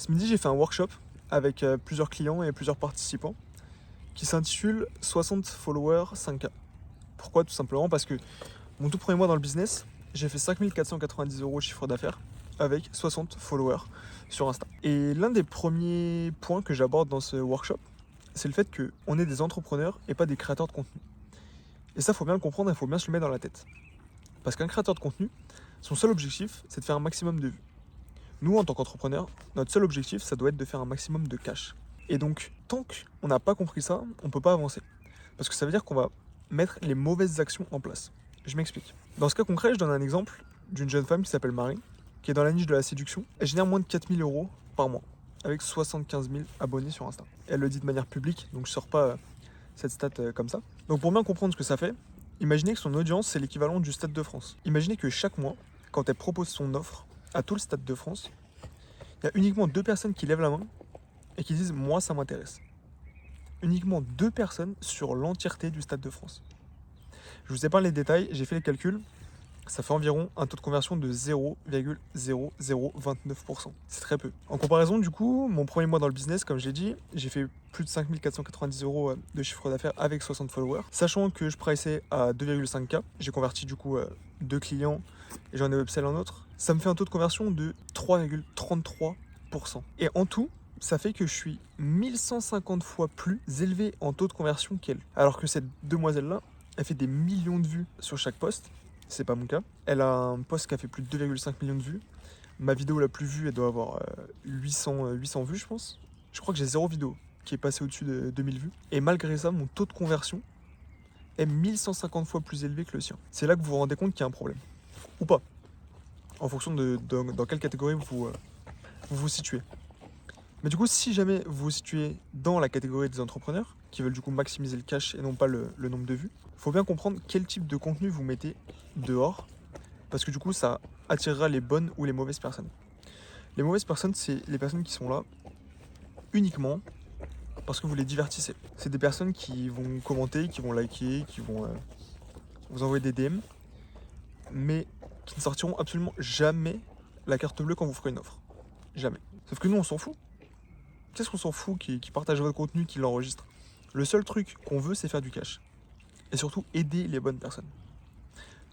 Ce midi, j'ai fait un workshop avec plusieurs clients et plusieurs participants qui s'intitule 60 followers 5K. Pourquoi? Tout simplement parce que mon tout premier mois dans le business, j'ai fait 5490 € de chiffre d'affaires avec 60 followers sur Insta. Et l'un des premiers points que j'aborde dans ce workshop, c'est le fait qu'on est des entrepreneurs et pas des créateurs de contenu. Et ça, il faut bien le comprendre et il faut bien se le mettre dans la tête. Parce qu'un créateur de contenu, son seul objectif, c'est de faire un maximum de vues. Nous, en tant qu'entrepreneurs, notre seul objectif, ça doit être de faire un maximum de cash. Et donc, tant qu'on n'a pas compris ça, on ne peut pas avancer. Parce que ça veut dire qu'on va mettre les mauvaises actions en place. Je m'explique. Dans ce cas concret, je donne un exemple d'une jeune femme qui s'appelle Marie, qui est dans la niche de la séduction. Elle génère moins de 4000 € par mois, avec 75 000 abonnés sur Insta. Elle le dit de manière publique, donc je ne sors pas cette stat comme ça. Donc pour bien comprendre ce que ça fait, imaginez que son audience, c'est l'équivalent du Stade de France. Imaginez que chaque mois, quand elle propose son offre à tout le Stade de France, il y a uniquement 2 personnes qui lèvent la main et qui disent « moi, ça m'intéresse ». Uniquement 2 personnes sur l'entièreté du Stade de France. Je vous ai pas les détails, j'ai fait les calculs. Ça fait environ un taux de conversion de 0,0029%. C'est très peu. En comparaison, du coup, mon premier mois dans le business, comme j'ai dit, j'ai fait plus de 5490 € de chiffre d'affaires avec 60 followers. Sachant que je priçais à 2,5K, j'ai converti du coup 2 clients et j'en ai upsell un autre. Ça me fait un taux de conversion de 3,33%. Et en tout, ça fait que je suis 1150 fois plus élevé en taux de conversion qu'elle. Alors que cette demoiselle-là, elle fait des millions de vues sur chaque post. C'est pas mon cas. Elle a un post qui a fait plus de 2,5 millions de vues. Ma vidéo la plus vue, elle doit avoir 800 vues, je pense. Je crois que j'ai 0 vidéo qui est passée au-dessus de 2000 vues. Et malgré ça, mon taux de conversion est 1150 fois plus élevé que le sien. C'est là que vous vous rendez compte qu'il y a un problème. Ou pas. En fonction de dans quelle catégorie vous vous situez. Mais du coup, si jamais vous vous situez dans la catégorie des entrepreneurs, qui veulent du coup maximiser le cash et non pas le nombre de vues, il faut bien comprendre quel type de contenu vous mettez dehors, parce que du coup, ça attirera les bonnes ou les mauvaises personnes. Les mauvaises personnes, c'est les personnes qui sont là uniquement parce que vous les divertissez. C'est des personnes qui vont commenter, qui vont liker, qui vont vous envoyer des DM, mais qui ne sortiront absolument jamais la carte bleue quand vous ferez une offre. Jamais. Sauf que nous, on s'en fout. Qu'est-ce qu'on s'en fout qui partage votre contenu, qui l'enregistre? Le seul truc qu'on veut, c'est faire du cash. Et surtout, aider les bonnes personnes.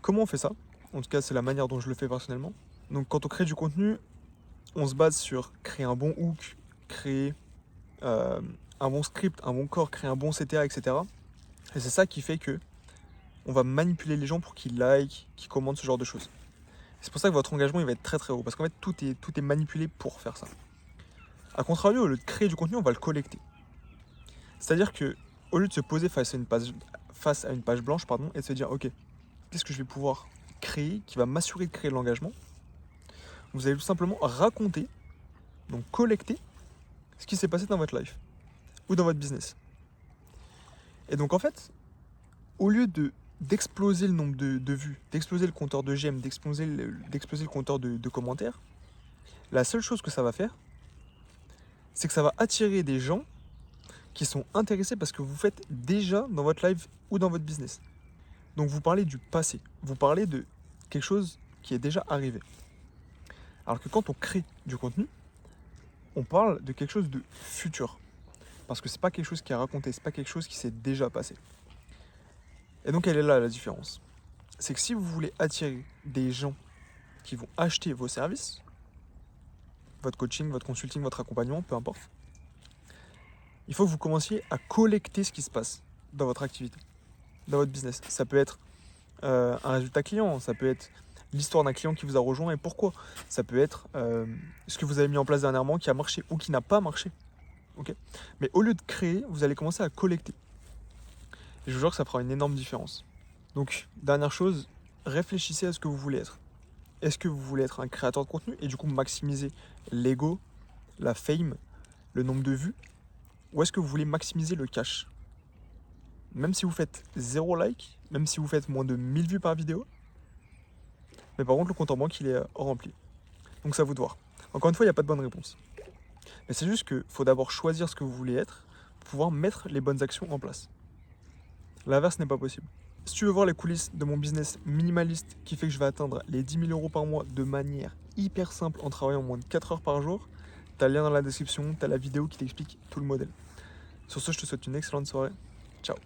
Comment on fait ça? En tout cas, c'est la manière dont je le fais personnellement. Donc, quand on crée du contenu, on se base sur créer un bon hook, créer un bon script, un bon corps, créer un bon CTA, etc. Et c'est ça qui fait que on va manipuler les gens pour qu'ils like, qu'ils commentent ce genre de choses. C'est pour ça que votre engagement, il va être très très haut. Parce qu'en fait, tout est manipulé pour faire ça. A contrario, au lieu de créer du contenu, on va le collecter. C'est-à-dire que au lieu de se poser face à une page blanche, et de se dire ok, qu'est-ce que je vais pouvoir créer qui va m'assurer de créer l'engagement, vous allez tout simplement raconter, donc collecter ce qui s'est passé dans votre life ou dans votre business. Et donc en fait, au lieu d'exploser le nombre de vues, d'exploser le compteur de j'aime, d'exploser le compteur de commentaires, la seule chose que ça va faire, c'est que ça va attirer des gens qui sont intéressés parce que vous faites déjà dans votre live ou dans votre business. Donc vous parlez du passé, vous parlez de quelque chose qui est déjà arrivé. Alors que quand on crée du contenu, on parle de quelque chose de futur. Parce que c'est pas quelque chose qui est raconté, c'est pas quelque chose qui s'est déjà passé. Et donc elle est là la différence. C'est que si vous voulez attirer des gens qui vont acheter vos services, votre coaching, votre consulting, votre accompagnement, peu importe, il faut que vous commenciez à collecter ce qui se passe dans votre activité, dans votre business. Ça peut être un résultat client, ça peut être l'histoire d'un client qui vous a rejoint et pourquoi. Ça peut être ce que vous avez mis en place dernièrement qui a marché ou qui n'a pas marché. Okay. Mais au lieu de créer, vous allez commencer à collecter. Et je vous jure que ça fera une énorme différence. Donc, dernière chose, réfléchissez à ce que vous voulez être. Est-ce que vous voulez être un créateur de contenu et du coup maximiser l'ego, la fame, le nombre de vues? Ou est-ce que vous voulez maximiser le cash? Même si vous faites 0 like, même si vous faites moins de 1000 vues par vidéo, mais par contre le compte en banque il est rempli. Donc c'est à vous de voir. Encore une fois, il n'y a pas de bonne réponse. Mais c'est juste qu'il faut d'abord choisir ce que vous voulez être pour pouvoir mettre les bonnes actions en place. L'inverse n'est pas possible. Si tu veux voir les coulisses de mon business minimaliste qui fait que je vais atteindre les 10 000 € par mois de manière hyper simple en travaillant moins de 4 heures par jour, T'as le lien dans la description, t'as la vidéo qui t'explique tout le modèle. Sur ce, je te souhaite une excellente soirée. Ciao.